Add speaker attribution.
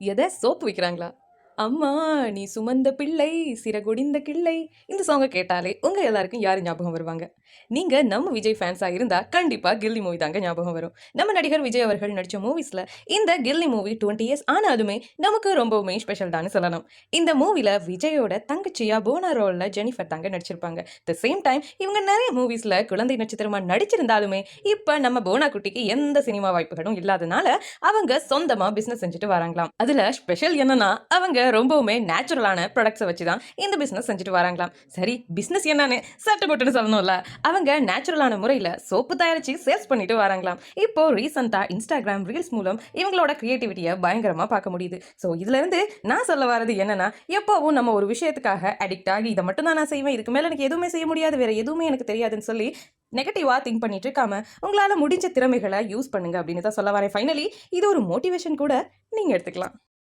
Speaker 1: எதை சோப்பு விற்கிறாங்களா? அம்மா நீ சுமந்த பிள்ளை சிறகுடிந்த கிள்ளை. இந்த சாங்கை கேட்டாலே உங்க எல்லாருக்கும் யாரு ஞாபகம் வருவாங்க? நீங்க நம்ம விஜய் ஃபேன்ஸா இருந்தா கண்டிப்பா கில்லி மூவி தாங்க ஞாபகம் வரும். நம்ம நடிகர் விஜய் அவர்கள் நடிச்ச மூவிஸ்ல இந்த கில்லி மூவி 20 இயர்ஸ் ஆனாலுமே நமக்கு ரொம்பவுமே ஸ்பெஷல் தான் சொல்லலாம். இந்த மூவில விஜயோட தங்கச்சியா போனா ரோல்ல ஜெனிஃபர் தாங்க நடிச்சிருப்பாங்க. த சேம் டைம் இவங்க நிறைய மூவிஸ்ல குழந்தை நட்சத்திரமா நடிச்சிருந்தாலுமே இப்ப நம்ம போனா குட்டிக்கு எந்த சினிமா வாய்ப்புகளும் இல்லாதனால அவங்க சொந்தமா பிசினஸ் செஞ்சுட்டு வராங்களாம். அதுல ஸ்பெஷல் என்னன்னா அவங்க ரொம்பவுமே நேச்சுரலான ப்ராடக்ட்ஸை வச்சு தான் இந்த பிசினஸ் செஞ்சுட்டு வராங்களாம். சரி, பிசினஸ் என்னன்னு சட்டு போட்டுன்னு சொல்லணும்ல. அவங்க நேச்சுரலான முறையில் சோப்பு தயாரிச்சு சேல்ஸ் பண்ணிட்டு வராங்களாம். இப்போ ரீசெண்டா இன்ஸ்டாகிராம் ரீல்ஸ் மூலம் இவங்களோட கிரியேட்டிவிட்டியை பயங்கரமா பார்க்க முடியுது. ஸோ இதுல இருந்து நான் சொல்ல வரது என்னன்னா, எப்பவும் நம்ம ஒரு விஷயத்துக்காக அடிக்ட் ஆகி இதை மட்டும் தான் நான் செய்வேன், இதுக்கு மேல எனக்கு எதுவுமே செய்ய முடியாது, வேற எதுவுமே எனக்கு தெரியாதுன்னு சொல்லி நெகட்டிவா திங்க் பண்ணிட்டு இருக்காம உங்களால முடிஞ்ச திறமைகளை யூஸ் பண்ணுங்க அப்படின்னு தான் சொல்ல வரேன். ஃபைனலி இது ஒரு மோட்டிவேஷன் கூட நீங்க எடுத்துக்கலாம்.